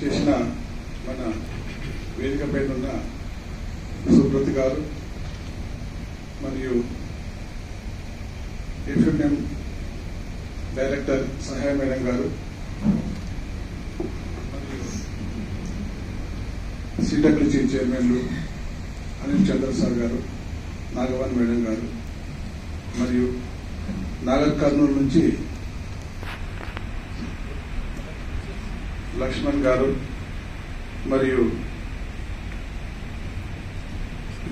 చేసిన మన వేదిక పైన ఉన్న సుబ్రత్ గారు మరియు ఎఫ్ఎంఎం డైరెక్టర్ సహాయ మేడం గారు మరియు సిడబ్ల్యూసీ చైర్మన్లు అనిల్ చంద్ర సార్ గారు, నాగవన్ మేడం గారు మరియు నాగర్ కర్నూలు నుంచి లక్ష్మణ్ గారు మరియు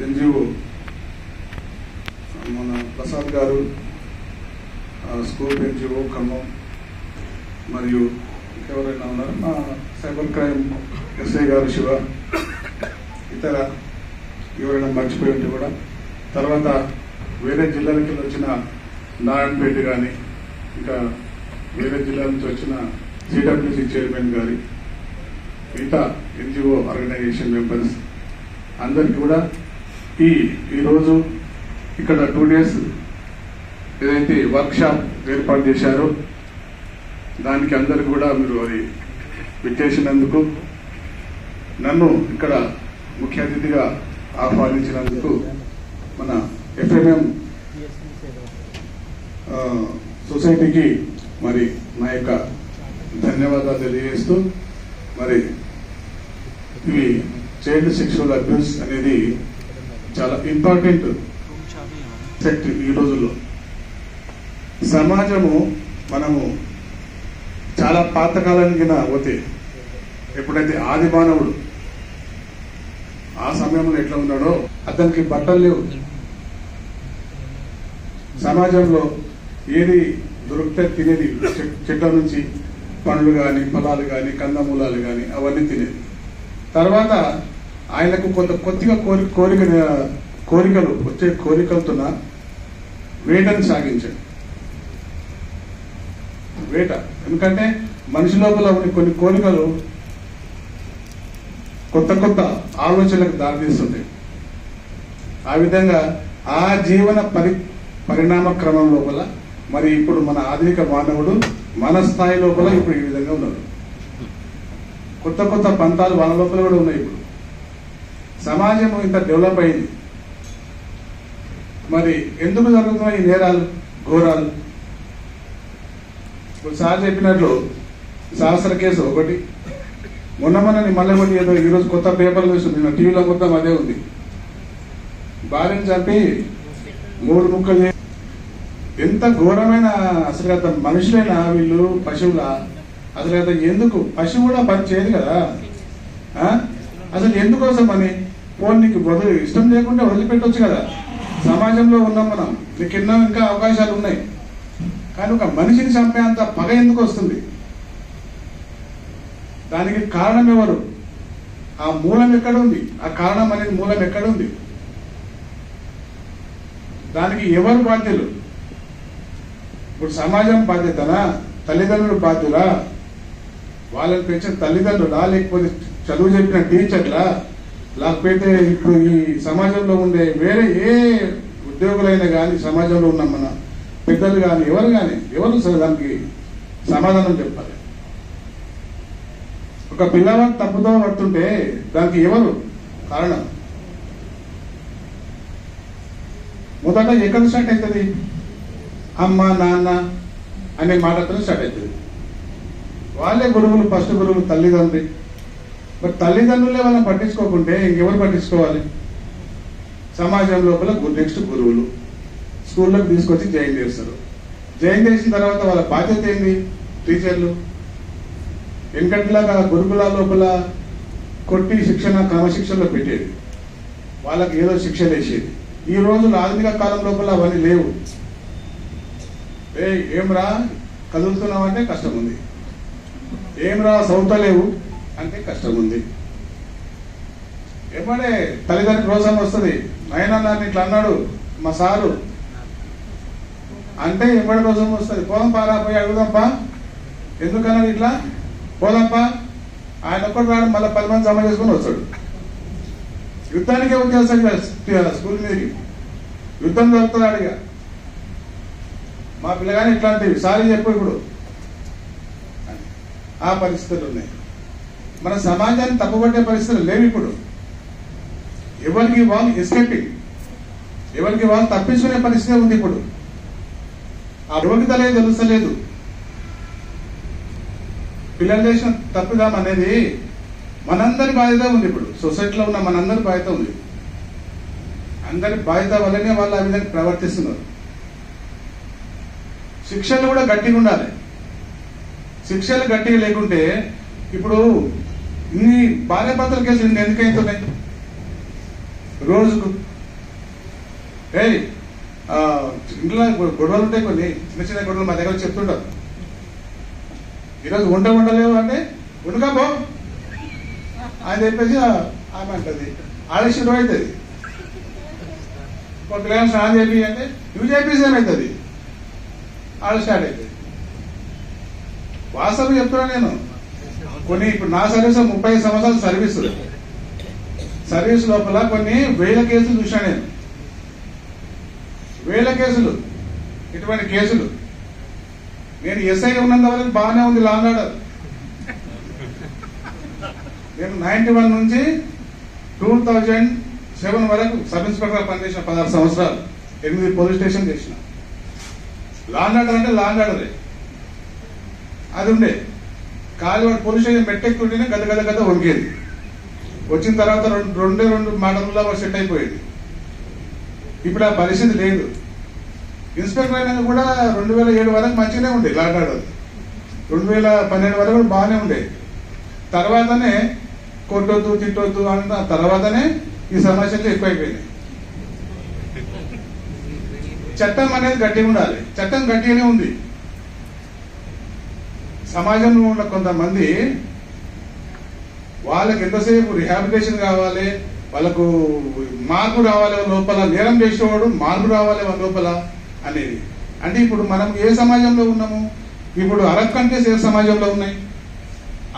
ఎన్జిఓ మన ప్రసాద్ గారు, స్కూల్ ఎన్జిఓ ఖమ్మం మరియు ఎవరైనా ఉన్నారు మా సైబర్ క్రైమ్ ఎస్ఐ గారు శివ, ఇతర ఎవరైనా మర్చిపోయి ఉంటే కూడా, తర్వాత వేరే జిల్లాలకి వచ్చిన నారాయణపేట కానీ ఇంకా వేరే జిల్లాల నుంచి వచ్చిన సిడబ్ల్యూసీ చైర్మన్ గారి, మిగతా ఎన్జిఓ ఆర్గనైజేషన్ మెంబర్స్ అందరికీ కూడా ఈరోజు ఇక్కడ 2 days ఏదైతే వర్క్షాప్ ఏర్పాటు చేశారో దానికి అందరికి కూడా మీరు అది విచ్చేసినందుకు, నన్ను ఇక్కడ ముఖ్య అతిథిగా ఆహ్వానించినందుకు మన ఎఫ్ఎంఎం సొసైటీకి మరి నా యొక్క ధన్యవాదాలు తెలియజేస్తూ, మరి ఇవి చైల్డ్ సెక్షువల్ అబ్యూస్ అనేది చాలా ఇంపార్టెంట్ సెక్ట్. ఈ రోజుల్లో సమాజము మనము చాలా పాతకాలానికి పోతే, ఎప్పుడైతే ఆది మానవుడు ఆ సమయంలో ఎట్లా ఉన్నాడో అతనికి బట్టలు లేవు, సమాజంలో ఏది దొరికితే తినేది, చెట్ల నుంచి పండ్లు కానీ ఫలాలు కానీ కందమూలాలు కానీ అవన్నీ తినేది. తర్వాత ఆయనకు కొద్దిగా కోరికలు వచ్చే కోరికలతో వేటను సాగించాడు. వేట ఎందుకంటే మనిషి లోపల కొన్ని కోరికలు కొత్త ఆలోచనలకు దారితీస్తుంటాయి. ఆ విధంగా ఆ జీవన పరిణామ క్రమం లోపల మరి ఇప్పుడు మన ఆధునిక మానవుడు మన స్థాయి లోపల ఇప్పుడు ఈ విధంగా ఉన్నాడు. కొత్త పంతాలు వాళ్ళ లోపల కూడా ఉన్నాయి. ఇప్పుడు సమాజం ఇంత డెవలప్ అయింది, మరి ఎందుకు జరుగుతున్నాయి ఈ నేరాలు ఘోరాలు? ఇప్పుడు సార్ చెప్పినట్లు శాస్త్ర కేసు ఒకటి, మొన్నని మళ్ళీ ఏదో ఈరోజు కొత్త పేపర్లు చూస్తుంది, టీవీలో మొత్తం అదే ఉంది. భార్యను చంపి 3 ముక్కలు చేసి, ఎంత ఘోరమైన అసలు కదా మనుషులైనా వీళ్ళు పశువుల అసలు కదా ఎందుకు? పశువు కూడా పని చేయదు కదా, అసలు ఎందుకోసం అని ఫోన్ నీకు బదులు ఇష్టం లేకుండా వదిలిపెట్టవచ్చు కదా. సమాజంలో ఉన్నాం మనం, నీకు ఎన్నో ఇంకా అవకాశాలు ఉన్నాయి, కానీ ఒక మనిషిని చంపేంత పగ ఎందుకు వస్తుంది? దానికి కారణం ఎవరు? ఆ మూలం ఎక్కడ ఉంది? ఆ కారణం అనేది మూలం ఎక్కడ ఉంది? దానికి ఎవరు బాధ్యులు? ఇప్పుడు సమాజం బాధ్యతనా? తల్లిదండ్రులు బాధ్యులా? వాళ్ళని పెంచిన తల్లిదండ్రులా? లేకపోతే చదువు చెప్పిన టీచర్లా? లేకపోతే ఇప్పుడు ఈ సమాజంలో ఉండే వేరే ఏ ఉద్యోగులైనా కానీ, సమాజంలో ఉన్న మన పెద్దలు కానీ ఎవరు సరే దానికి సమాధానం చెప్పాలి. ఒక పిల్లవాడు తప్పుతో పడుతుంటే దానికి ఎవరు కారణం? మొదట ఎక్కడ స్టార్ట్ అవుతుంది? అమ్మ నాన్న అనే మాటతో స్టార్ట్ అవుతుంది. వాళ్ళే గురువులు, ఫస్ట్ గురువులు తల్లిదండ్రి. మరి తల్లిదండ్రులే వాళ్ళని పట్టించుకోకుంటే ఇంకెవరు పట్టించుకోవాలి? సమాజం లోపల నెక్స్ట్ గురువులు, స్కూల్లోకి తీసుకొచ్చి జాయిన్ చేస్తారు. జాయిన్ చేసిన తర్వాత వాళ్ళ బాధ్యత ఏంది? టీచర్లు. వెనకట్లాగా గురుకుల లోపల కొట్టి శిక్షణ క్రమశిక్షణలో పెట్టేది, వాళ్ళకి ఏదో శిక్షలు వేసేది. ఈ రోజులు ఆధునిక కాలం లోపల అవన్నీ లేవు. ఏం రా కదులుతున్నావంటే కష్టం ఉంది, ఏం రా సౌతలేవు అంటే కష్టం ఉంది. ఏమడే తల్లిదండ్రుల కోసం వస్తుంది, నాయన నన్ను ఇట్లా అన్నాడు మా సారు అంటే ఎప్పటి కోసం వస్తుంది. పోదాం పారా, పోయి అడుగుదాంపా, ఎందుకన్నాడు ఇట్లా, పోదాంపా. ఆయన ఒక్కడు రాడు, మళ్ళీ 10 మంది జమ చేసుకుని వస్తాడు. యుద్ధానికే వచ్చేస్తాడు స్కూల్ మీదకి, యుద్ధం జరుగుతుంది అడిగా. మా పిల్లగాని ఇట్లాంటివి సారీ చెప్పు ఇప్పుడు, ఆ పరిస్థితులు ఉన్నాయి. మన సమాజాన్ని తప్పుపట్టే పరిస్థితులు లేవు ఇప్పుడు. ఎవరికి వాళ్ళు ఎస్కేపింగ్, ఎవరికి వాళ్ళు తప్పించుకునే పరిస్థితి ఉంది ఇప్పుడు. ఆ ఎవరికి తెలుస్తలేదు. పిల్లలు చేసిన తప్పుదాం అనేది మనందరి బాధ్యత ఉంది. ఇప్పుడు సొసైటీలో ఉన్న మనందరి బాధ్యత ఉంది. అందరి బాధ్యత వల్లనే వాళ్ళు ఆ విధంగా ప్రవర్తిస్తున్నారు. శిక్షలు కూడా గట్టిగా ఉండాలి. శిక్షలు గట్టిగా లేకుంటే ఇప్పుడు ఇన్ని భార్యాభర్తల కేసులు ఎందుకైతున్నాయి రోజుకు? ఇంట్లో గొడవలు ఉంటాయి, కొన్ని చిన్న చిన్న గొడవలు మా దగ్గర చెప్తుంటారు. ఈరోజు ఉండలేవు అంటే ఉండకపో అని చెప్పేసి ఆమె అంటది, ఆలస్యం అవుతుంది. ఒక పిల్లలు స్నానం చేపి అంటే నువ్వు చేపేసి ఏమవుతుంది, ఆడ స్టార్ట్ అవుతుంది. వాస్తవం చెప్తున్నా నేను. కొన్ని ఇప్పుడు నా సర్వీస్ 30 సంవత్సరాల సర్వీస్ లోపల కొన్ని 1000 కేసులు చూసా నేను. 1000 కేసులు, ఇటువంటి కేసులు. నేను ఎస్ఐగా ఉన్నంత వరకు బాగానే ఉంది లా అండ్ ఆర్డర్. నేను 91 నుంచి 2007 వరకు సబ్ ఇన్స్పెక్టర్ పనిచేసిన 16 సంవత్సరాలు, 8 పోలీస్ స్టేషన్ చేసిన. లా అండ్ ఆర్డర్ అంటే లా అండ్ ఆర్డరే అది ఉండే. కాలివాడు పోలీస్ స్టేషన్ పెట్టెక్కుంటేనే గద వణికేది. వచ్చిన తర్వాత రెండు మాటల్లో సెట్ అయిపోయేది. ఇప్పుడు ఆ పరిస్థితి లేదు. ఇన్స్పెక్టర్ అయినా కూడా 2007 వరకు మంచిగానే ఉండే లా అండ్ ఆర్డర్. 2012 వరకు కూడా బాగానే ఉండే. తర్వాతనే కొట్టొద్దు తిట్టొద్దు అన్న తర్వాతనే ఈ సమస్యలు ఎక్కువైపోయినాయి. చట్టం అనేది గట్టిగా ఉండాలి. చట్టం గట్టిగానే ఉంది. సమాజంలో ఉన్న కొంతమంది వాళ్ళకి ఎంతసేపు రిహాబిలిటేషన్ కావాలి, వాళ్ళకు మార్పు రావాలి లోపల, నేరం చేసేవాడు మార్పు రావాలి వాళ్ళ లోపల అనేది. అంటే ఇప్పుడు మనం ఏ సమాజంలో ఉన్నాము? ఇప్పుడు అరబ్ కంట్రీస్ ఏ సమాజంలో ఉన్నాయి?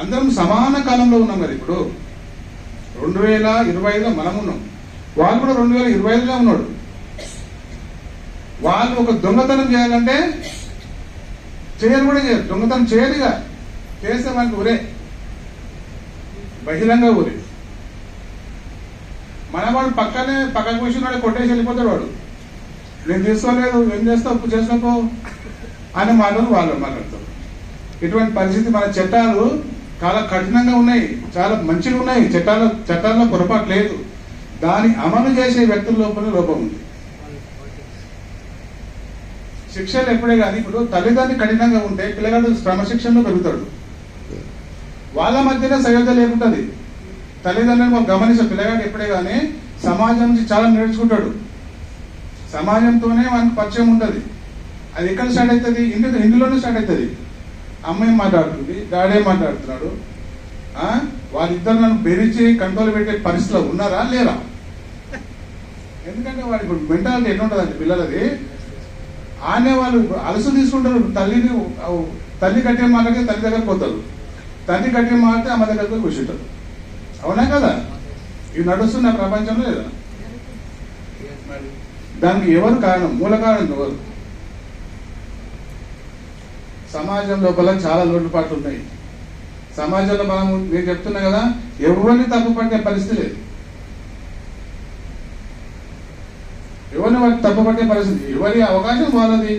అందరం సమాన కాలంలో ఉన్నాం కదా. ఇప్పుడు 2025లో మనం ఉన్నాం, వాళ్ళు కూడా 2025లో ఉన్నాడు. వాళ్ళు ఒక దొంగతనం చేయాలంటే చేయరు, కూడా చేయరు. దొంగతనం చేయరుగా, చేస్తే మనకు ఊరే, బహిరంగ ఊరే. మనవాడు పక్కకు కూర్చున్నాడు, కొట్టేసి వెళ్ళిపోతాడు వాడు. నేను తీసుకోలేదు, ఏం చేస్తావు చేసుకోపో అనే మాటలు వాళ్ళు మాట్లాడతారు. ఇటువంటి పరిస్థితి. మన చట్టాలు చాలా కఠినంగా ఉన్నాయి, చాలా మంచిగా ఉన్నాయి. చట్టాల్లో పొరపాటు లేదు. దాన్ని అమలు చేసే వ్యక్తుల లోపల లోపం ఉంది. శిక్షలు ఎప్పుడే కానీ ఇప్పుడు తల్లిదండ్రులు కఠినంగా ఉంటే పిల్లగాడు క్రమశిక్షణలో పెరుగుతాడు. వాళ్ళ మధ్యన సయోధ్య లేకుంటుంది. తల్లిదండ్రులు మనం గమనించే పిల్లగాడు ఎప్పుడే కానీ సమాజం నుంచి చాలా నేర్చుకుంటాడు. సమాజంతోనే మనకు పరిచయం ఉంటుంది. అది ఎక్కడ స్టార్ట్ అవుతుంది? ఇందులోనే స్టార్ట్ అవుతుంది. అమ్మాయి మాట్లాడుతుంది, డాడీ మాట్లాడుతున్నాడు. వాళ్ళిద్దరు నన్ను బెదిరించి కంట్రోల్ పెట్టే పరిస్థితిలో ఉన్నారా లేరా? ఎందుకంటే వాడి ఇప్పుడు మెంటాలిటీ ఎట్లా ఉంటుందండి పిల్లలది. ఆనే వాళ్ళు అలసు తీసుకుంటారు. తల్లి కట్టే మాటకి తల్లి దగ్గర పోతారు, తల్లి కట్టే మాట అమ్మ దగ్గర కూర్చుంటారు. అవునా కదా? ఇది నడుస్తున్న ప్రపంచంలో లేదా? దానికి ఎవరు కారణం? మూల కారణం ఎవరు? సమాజం లోపల చాలా లోటుపాట్లు ఉన్నాయి. సమాజంలో నేను చెప్తున్నా కదా, ఎవరిని తప్పు పట్టే పరిస్థితి లేదు. ఎవరిని వారికి తప్పు పట్టే పరిస్థితి. ఎవరి అవకాశం వాళ్ళది,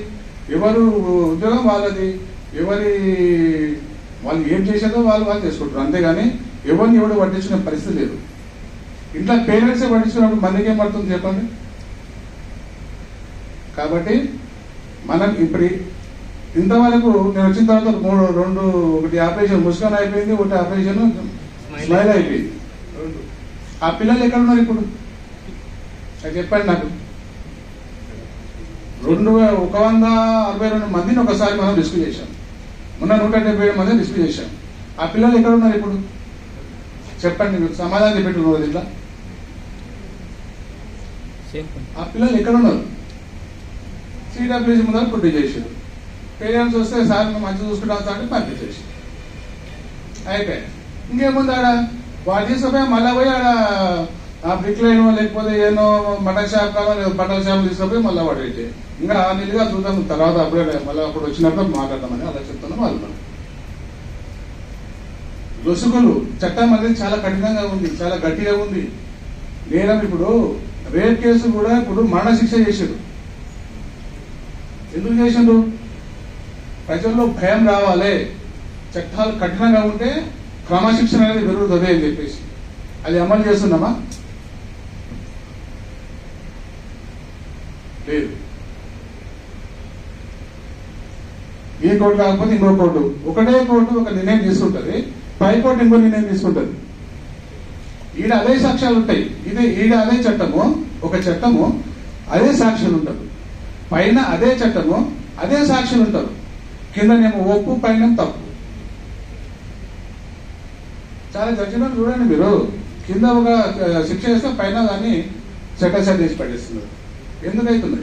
ఎవరు ఉద్యోగం వాళ్ళది, వాళ్ళు ఏం చేసేదో వాళ్ళు చేసుకుంటారు. అంతేగాని ఎవరిని ఎవరు పట్టించుకునే పరిస్థితి లేదు. ఇంట్లో పేరెంట్సే పట్టించుకున్నప్పుడు మనకి ఏం పడుతుంది చెప్పండి? కాబట్టి మనం ఇప్పుడు ఇంతవరకు నేను వచ్చిన తర్వాత ఒకటి ఆపరేషన్ ముస్కాన్ అయిపోయింది, ఒకటి ఆపరేషన్ స్మైల్ అయిపోయింది. ఆ పిల్లలు ఎక్కడ ఉన్నారు ఇప్పుడు? అది చెప్పండి నాకు. 162 మందిని ఒకసారి మనం రిస్క్ చేశాం. మొన్న 177 మందిని రిస్క్ చేశాం. ఆ పిల్లలు ఎక్కడ ఉన్నారు ఇప్పుడు? చెప్పండి, మీరు సమాధానం చెప్పేట్టున్నారు. ఇట్లా ఆ పిల్లలు ఎక్కడ ఉన్నారు? సిడబ్ల్యూసీ ముందర పుట్టి చేసారు. పేరెంట్స్ వస్తే సార్ మంచి చూసుకుంటాం సార్ అని పంపించేసి అయిపోయాయి. ఇంకేముంది ఆడ? వాడు తీసుకుపోయి మళ్ళీ పోయి ఆడ ఆ బ్రిక్ లైన్ లేకపోతే ఏదో మటన్ షాప్ కావాలి, బట్టల షాప్ తీసుకుపోయి మళ్ళీ వాడు అయితే ఇంకా నీళ్ళుగా చూద్దాం తర్వాత అప్పుడే మళ్ళీ అప్పుడు వచ్చినప్పుడు మాట్లాడదామని అలా చెప్తున్నాం. వాళ్ళు లొసుగులు. చట్టం అనేది చాలా కఠినంగా ఉంది, చాలా గట్టిగా ఉంది. నేరం ఇప్పుడు రేప్ కేసు కూడా ఇప్పుడు మరణశిక్ష చేసారు. ఎందుకు చేసిండ్రు? ప్రజల్లో భయం రావాలి, చట్టాలు కఠినంగా ఉంటే క్రమశిక్షణ అనేది పెరుగుతుంది అని చెప్పేసి. అది అమలు చేస్తున్నామా? లేదు. ఈ కోర్టు కాకపోతే ఇంకో కోర్టు, ఒకటే కోర్టు ఒక నిర్ణయం తీసుకుంటుంది, పై కోర్టు ఇంకో నిర్ణయం తీసుకుంటుంది. ఈడ అదే సాక్ష్యాలు ఉంటాయి, ఈడ అదే చట్టము, ఒక చట్టము అదే సాక్ష్యాలు ఉంటారు, పైన అదే చట్టము అదే సాక్ష్యాలు ఉంటారు, కిందనేమో ఒప్పు పైన తప్పు. చాలా జడ్జిమెంట్ చూడండి మీరు, కింద ఒక శిక్ష వేస్తే పైన దాన్ని చట్టశాఖ చేసి పడేస్తున్నారు. ఎందుకైతుంది?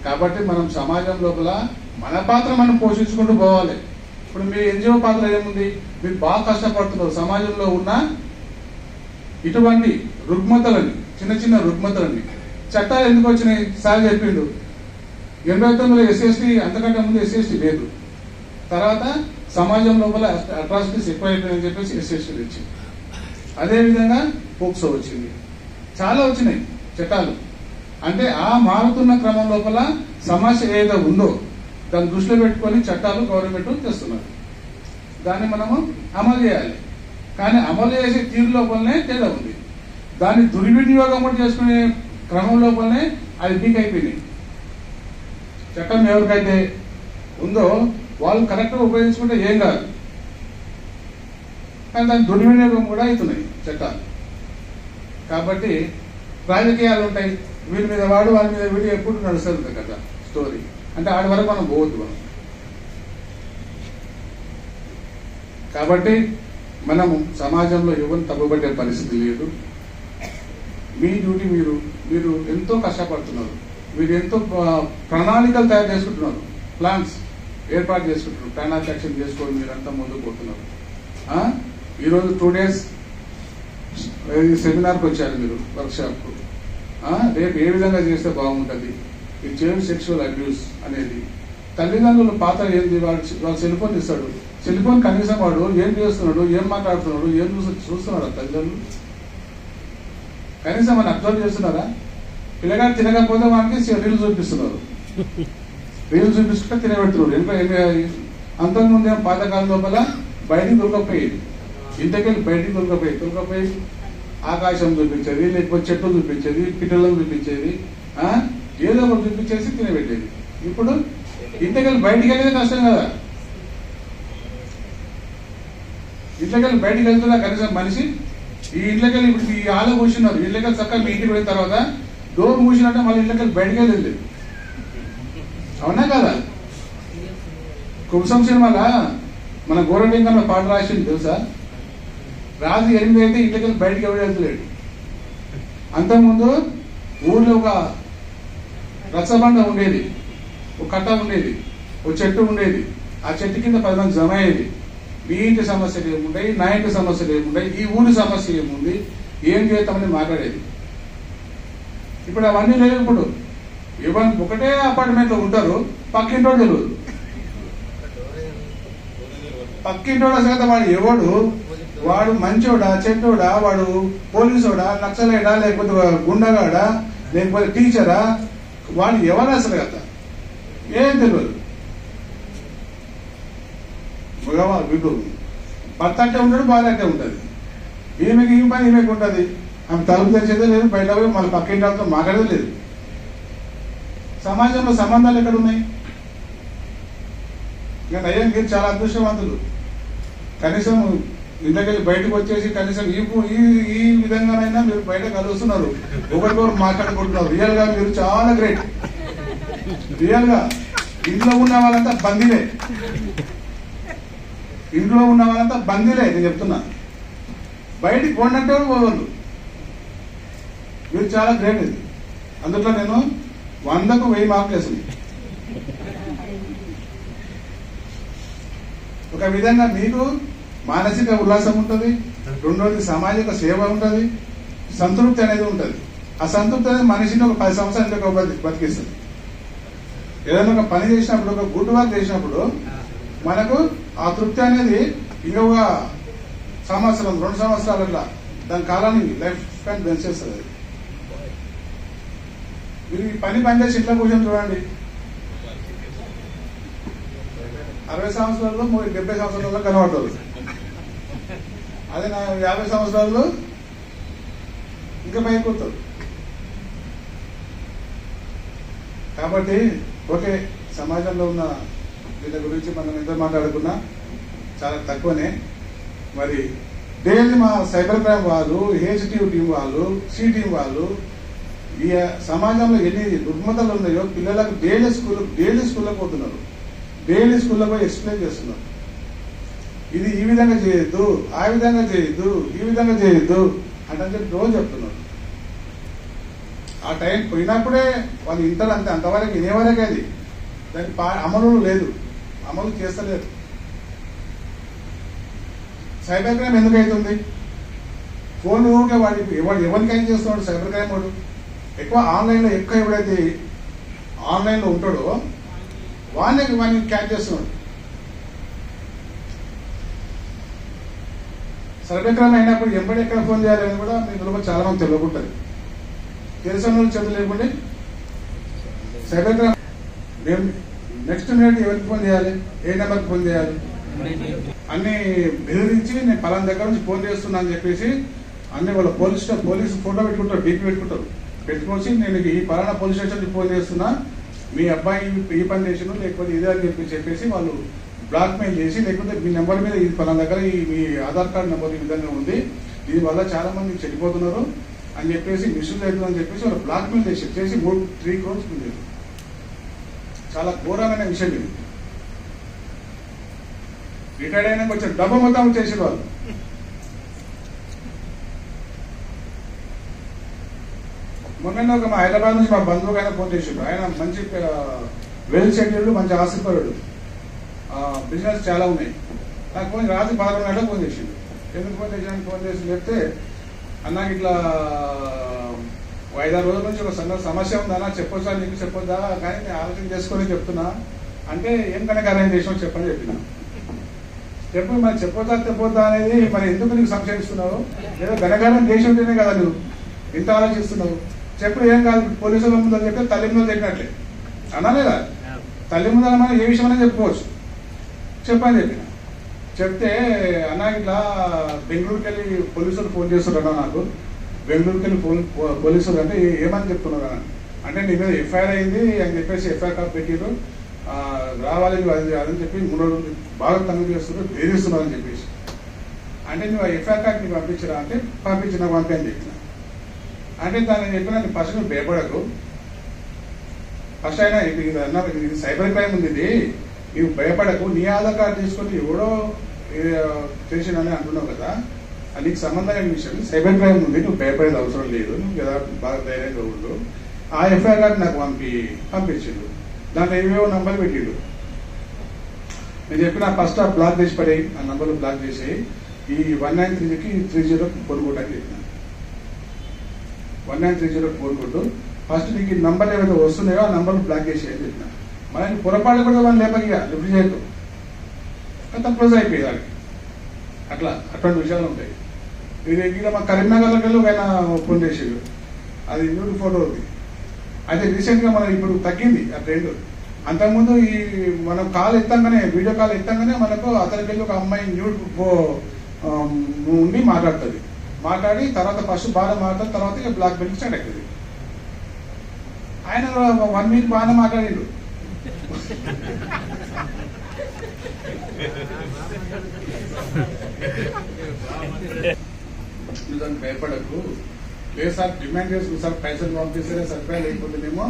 కాబట్టి మనం సమాజం లోపల మన పాత్ర మనం పోషించుకుంటూ పోవాలి. ఇప్పుడు మీ ఎన్జిఓ పాత్ర ఏముంది? మీరు బాగా కష్టపడుతున్నారు. సమాజంలో ఉన్న ఇటువంటి రుగ్మతలని, చిన్న చిన్న రుగ్మతలని, చట్టాలు ఎందుకు వచ్చినాయి? సార్ చెప్పిండు 89లో ఎస్సీ అంతకంటే ముందు ఎస్సీ లేదు. తర్వాత సమాజం లోపల అట్రాసిటీస్ ఎక్కువైపోయాయని చెప్పేసి ఎస్సీ వచ్చింది. అదేవిధంగా పోక్సో వచ్చింది, చాలా వచ్చినాయి చట్టాలు. అంటే ఆ మారుతున్న క్రమం లోపల సమస్య ఏదో ఉందో దాన్ని దృష్టిలో పెట్టుకొని చట్టాలు గవర్నమెంట్ తెస్తున్నారు. దాన్ని మనము అమలు చేయాలి. కానీ అమలు చేసే తీరు లోపలనే తేడా ఉంది. దాన్ని దుర్వినియోగం కూడా చేసుకునే క్రమం లోపలనే అది వీక్ అయిపోయినాయి. చట్టం ఎవరికైతే ఉందో వాళ్ళు కరెక్ట్గా ఉపయోగించుకుంటే ఏం కాదు, కానీ దాని దుర్వినియోగం కూడా అవుతున్నాయి చట్టాలు. కాబట్టి రాజకీయాలు ఉంటాయి, వీరి మీద వాడు వారి మీద వీడు ఎప్పుడు నడుస్తుంది కదా స్టోరీ. అంటే ఆడి వరకు మనం పోవద్దు మనం. కాబట్టి మనము సమాజంలో ఎవరిని తప్పుపట్టే పరిస్థితి లేదు. మీ డ్యూటీ మీరు ఎంతో కష్టపడుతున్నారు, మీరు ఎంతో ప్రణాళికలు తయారు చేసుకుంటున్నారు, ప్లాన్స్ ఏర్పాటు చేసుకుంటున్నారు, ప్లాన్ ఆఫ్ యాక్షన్ చేసుకొని మీరంతా ముందుకు పోతున్నారు. ఈరోజు 2 days సెమినార్కి వచ్చారు మీరు, వర్క్షాప్కు. రేపు ఏ విధంగా చేస్తే బాగుంటుంది, ఈ చైల్డ్ సెక్షువల్ అబ్యూస్ అనేది. తల్లిదండ్రుల పాత్ర ఏంది? వాడు సెల్ ఫోన్ ఇస్తాడు, సెల్ ఫోన్ కనీసం వాడు ఏం చేస్తున్నాడు, ఏం మాట్లాడుతున్నాడు, ఏం చూస్తున్నాడు తల్లిదండ్రులు కనీసం మనం అబ్జర్వ్ చేస్తున్నారా? పిల్లగాడు తినకపోతే వానికి రీల్స్ చూపిస్తున్నారు, రీల్స్ చూపిస్తుంటే తినబెడుతున్నారు. అంతకుముందే పాతకాలం లోపల బయటికి దొరకపోయేది, ఇంతకెళ్ళి బయటికి దొరకపోయి ఆకాశం చూపించేది, లేకపోతే చెట్లు చూపించేది, పిట్టలను చూపించేది, ఏదో ఒకటి చూపించేసి తినబెట్టేది. ఇప్పుడు ఇంతకెళ్ళి బయటికి వెళ్ళేది కష్టం కదా. ఇంట్లోకెళ్ళి బయటికి వెళ్తుందా కనీసం మనిషి? ఈ ఇంట్లోకెళ్ళి ఇప్పుడు ఈ ఆలో కూర్చున్నారు, ఇళ్ళకెళ్ళి చక్కగా మీ ఇంటికి పోయిన తర్వాత డోర్ మూసినట్టే మళ్ళీ ఇంట్లోకెళ్ళి బయటికి వెళ్ళలేదు. అవునా కదా? కుబ్సం సినిమాలా మన గోరంటింకన్న పాట రాసింది తెలుసా? రాజు 8 అయితే ఇంట్లోకెళ్ళి బయటికి ఎవరు వెళ్తలేడు. అంతకుముందు ఊర్లో ఒక రచ్చబండ ఉండేది, ఒక కట్ట ఉండేది, ఒక చెట్టు ఉండేది. ఆ చెట్టు కింద 10 మంది జమ అయ్యేది. మీ ఇంటి సమస్యలు ఏముంటాయి, నా ఇంటి సమస్యలు ఏముంటాయి, ఈ ఊరి సమస్య ఏముంది, ఏం చేస్తామని మాట్లాడేది. ఇప్పుడు అవన్నీ లేవు. ఇప్పుడు ఎవరు ఒకటే అపార్ట్మెంట్ లో ఉంటారు, పక్కింటోడు తెలియదు. పక్కింటోడు అసలు వాడు ఎవడు, వాడు మంచోడా చెడ్డోడా, వాడు పోలీసోడా నక్సలైడా లేకపోతే గుండగాడా లేకపోతే టీచరా, వాడు ఎవరు అసలు కదా ఏం తెలియదు. మగవాడు వీడు భర్త అంటే ఉంటాడు, భార్య అంటే ఉంటుంది. ఈమెకి ఈ పని ఈమెకి ఉంటుంది. ఆమె తలుపు తెచ్చేదే లేదు, బయట పోయి మళ్ళీ పక్కింటి వాళ్ళతో మాట్లాడేది లేదు. సమాజంలో సంబంధాలు ఎక్కడ ఉన్నాయి? ఇంకా నయ్యం మీరు చాలా అదృష్టవంతులు. కనీసం ఇంట్లోకెళ్ళి బయటకు వచ్చేసి కనీసం ఈ విధంగానైనా మీరు బయట కలుస్తున్నారు, ఒకరికొకరు మాట్లాడుకుంటున్నారు. రియల్ గా మీరు చాలా గ్రేట్. రియల్ గా ఇంట్లో ఉన్న వాళ్ళంతా బందీలే, ఇంట్లో ఉన్న వాళ్ళంతా బందీలే. నేను చెప్తున్నా, బయటికి పోండంటే పోవద్దు. మీరు చాలా గ్రేట్. ఇది అందులో నేను 100కు 1000 మార్కులు వేసింది. ఒక విధంగా మీకు మానసిక ఉల్లాసం ఉంటుంది, రెండోది సామాజిక సేవ ఉంటుంది, సంతృప్తి అనేది ఉంటుంది. ఆ సంతృప్తి అనేది మనిషిని ఒక 10 సంవత్సరాలు బతికిస్తుంది. ఏదైనా ఒక పని చేసినప్పుడు, ఒక గుడ్ వర్క్ చేసినప్పుడు మనకు ఆ తృప్తి అనేది ఇంకొక సంవత్సరం 2 సంవత్సరాల దాని కాలాన్ని లైఫ్ స్పాన్ పెంచేస్తుంది. మీరు ఈ పని చేసి ఇంట్లో కూర్చొని చూడండి, 60 సంవత్సరాల్లో 70 సంవత్సరాల్లో కనబడతారు. అదే నా 50 సంవత్సరాల్లో ఇంకా పైకి వస్తారు. కాబట్టి ఓకే, సమాజంలో ఉన్న వీళ్ళ గురించి మనం ఎంత మాట్లాడుకున్నా చాలా తక్కువనే. మరి డైలీ మా సైబర్ క్రైమ్ వాళ్ళు, హెచ్టివ్ టీం వాళ్ళు, సి టీం వాళ్ళు ఈ సమాజంలో ఎన్ని రుగ్మతలు ఉన్నాయో పిల్లలకు డైలీ స్కూల్లో పోతున్నారు, డైలీ స్కూల్లో పోయి ఎక్స్ప్లెయిన్ చేస్తున్నారు. ఇది ఈ విధంగా చేయొద్దు, ఆ విధంగా చేయొద్దు, ఈ విధంగా చేయొద్దు అంటే చెప్పి రోజు చెప్తున్నారు. ఆ టైం పోయినప్పుడే వాళ్ళు ఇంటర్ అంతే, అంతవరకు వినేవరకే. అది దానికి అమలు లేదు, అమలు చేస్తలేదు. సైబర్ క్రైమ్ ఎందుకు అవుతుంది? ఫోన్ ఊరికే ఎవరికి ఏం చేస్తున్నాడు సైబర్ క్రైమ్ వాడు? ఎక్కువ ఆన్లైన్లో ఎవడైతే ఆన్లైన్లో ఉంటాడో వాడిని క్యాచ్ చేస్తున్నాడు. సైబర్ క్రైమ్ అయినప్పుడు ఎక్కడ ఫోన్ చేయాలని కూడా మీకు చాలా మంది తెలియకుంటుంది. తెలిసిన వాళ్ళు చేతులు లేకుంటే సైబర్ క్రైమ్ మేము నెక్స్ట్ మినిట్ ఎవరికి ఫోన్ చేయాలి, ఏ నెంబర్కి ఫోన్ చేయాలి అన్ని బెదిరించి నేను పలానా దగ్గర నుంచి ఫోన్ చేస్తున్నా అని చెప్పేసి అన్ని వాళ్ళ పోలీసు ఫోటో పెట్టుకుంటారు, డీపీ పెట్టుకుంటారు. పెట్టుకొచ్చి నేను ఈ పలానా పోలీస్ స్టేషన్కి ఫోన్ చేస్తున్నా, మీ అబ్బాయి ఈ పని చేసిన లేకపోతే ఇదే అని చెప్పేసి వాళ్ళు బ్లాక్మెయిల్ చేసి, లేకపోతే మీ నెంబర్ మీద ఇది పలానా దగ్గర మీ ఆధార్ కార్డు నెంబర్ ఈ విధంగా ఉంది, దీని వల్ల చాలా మంది చనిపోతున్నారు అని చెప్పేసి మిస్యూజ్ అవుతుందని చెప్పేసి వాళ్ళు బ్లాక్మెయిల్ చేసి 3 crores ఉంది. చాలా ఘోరమైన విషయం ఇది. రిటైర్డ్ అయినాక వచ్చే డబ్బు మొత్తం చేసిన వాళ్ళు. మొన్న ఒక మా హైదరాబాద్ నుంచి మా బంధువుకి ఆయన ఫోన్ చేసిండు. ఆయన మంచి వెల్ సెటిల్డ్, మంచి ఆశపరుడు, బిజినెస్ చాలా ఉన్నాయి. నాకు ఫోన్ రాత్రి 11 గంటలకు ఫోన్ చేసిండు. ఎందుకు ఫోన్ చేసాను? ఫోన్ చేసి చెప్తే అన్నాకు ఇట్లా 5-6 రోజుల నుంచి ఒక సమస్య ఉందన్నా, చెప్పొచ్చా నీకు చెప్పొద్దా, కానీ నేను ఆలోచన చేసుకొని చెప్తున్నా అంటే ఏం కనుక అరేంజ్ చేసావు చెప్పని చెప్పిన. చెప్పు మరి చెప్పొద్దా అనేది, మరి ఎందుకు నీకు సంశయిస్తున్నావు? ఏదో గనగానం చేసి ఉంటేనే కదా నువ్వు ఇంత ఆలోచిస్తున్నావు. చెప్పు ఏం కాదు, పోలీసుల ముందు చెప్తే తల్లి ముందు చెప్పినట్లే అనాలేదా? తల్లి ముందు మనం ఏ విషయమైనా చెప్పుకోవచ్చు, చెప్పని చెప్పిన. చెప్తే అన్నా ఇట్లా బెంగళూరుకి వెళ్ళి పోలీసులు ఫోన్ చేస్తున్నారన్నా, నాకు బెంగళూరుకి వెళ్ళి పోలీసులు అంటే ఏమని చెప్తున్నారు అంటే నీ మీద ఎఫ్ఐఆర్ అయింది అని చెప్పేసి ఎఫ్ఐఆర్ కాపీ పెట్టారు, రావాలి అదని చెప్పి 3 రోజులు బాగా తనుగు చేస్తున్నారు, బెదిరిస్తున్నారు అని చెప్పేసి. అంటే నువ్వు ఆ ఎఫ్ఐఆర్ కార్డు నీకు పంపించరా అంటే పంపించిన పంపి అని చెప్పిన. అంటే దాన్ని చెప్పిన ఫస్ట్ నువ్వు భయపడకు, ఫస్ట్ అయినా ఇది సైబర్ క్రైమ్ ఉంది, ఇది నువ్వు భయపడకు, నీ ఆధార్ కార్డు తీసుకొని ఎవడో చేసినని అంటున్నావు కదా, అది నీకు సంబంధం లేని విషయం. సైబర్ క్రైమ్ ఉంది, నువ్వు భయపడేది అవసరం లేదు, నువ్వు కదా బాగా ధైర్యంగా ఉండు. ఆ ఎఫ్ఐఆర్ కార్డు నాకు పంపించిండు, దాంట్లో ఏవేవో నంబర్ పెట్టిండు. నేను చెప్పిన ఫస్ట్ ఆ బ్లాక్ చేసి పడేయి, ఆ నంబర్లు బ్లాక్ చేసి ఈ 1930కి 30 ఫోన్ కొట్టు అని చెప్పిన. 1930 ఫోన్ కొట్టు, ఫస్ట్ నీకు ఈ నంబర్లు ఏవైతే వస్తున్నాయో ఆ నంబర్లు బ్లాక్ చేసి అని చెప్పిన. మనకి పొరపాటు కూడా మనం లేపగా లిఫ్ట్ చేయొద్దు, అంత క్లోజ్ అయిపోయేదానికి. అటువంటి విషయాలు ఉంటాయి. ఇది మా కరీంనగర్లోకి వెళ్ళి ఆయన ఫోన్ చేసేది, అది న్యూడ్ ఫోటో ఉంది. అయితే రీసెంట్గా మనం ఇప్పుడు తగ్గింది ఆ ట్రెండ్. అంతకుముందు ఈ మనం కాల్ ఎత్తంగానే, వీడియో కాల్ ఎత్తంగానే మనకు అతనికి వెళ్ళి ఒక అమ్మాయి న్యూడ్ ఉండి మాట్లాడి తర్వాత ఫస్ట్ బాగా మాట్లాడిన తర్వాత ఇక బ్లాక్ మెయిల్ స్టార్ట్ అవుతుంది. ఆయన 1 వీక్ బాగానే మాట్లాడిండు. దాన్ని భయపడకు, లేదు సార్ డిమాండ్ చేసుకుని సార్ పైసలు పంపిస్తే సరిపోయా, లేకపోతేనేమో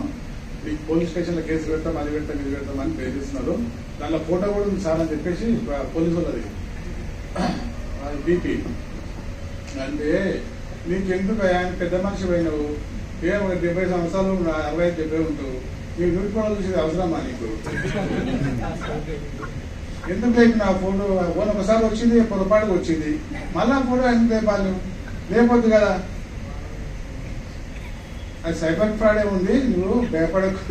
మీకు పోలీస్ స్టేషన్లో కేసు పెడతాం, అది పెడతాం అని బెదిరిస్తున్నారు. దానిలో ఫోటో కూడా ఉంది సార్ అని చెప్పేసి పోలీసు వాళ్ళది బీపీ. అంటే నీకు ఎందుకు ఆయన పెద్ద మనిషి పోయినావు, 70 సంవత్సరాలు 65-70 ఉంటావు, నీకు న్యూడ్ ఫోటో చూసేది అవసరమా నీకు? ఎందుకు లేపు నా ఫోటో ఒకసారి వచ్చింది, పొరపాటుగా వచ్చింది, మళ్ళా ఫోటో ఎందుకు లేపాలి? లేకపోద్దు కదా. అది సైబర్ ఫ్రాడే ఉంది, నువ్వు భయపడకు.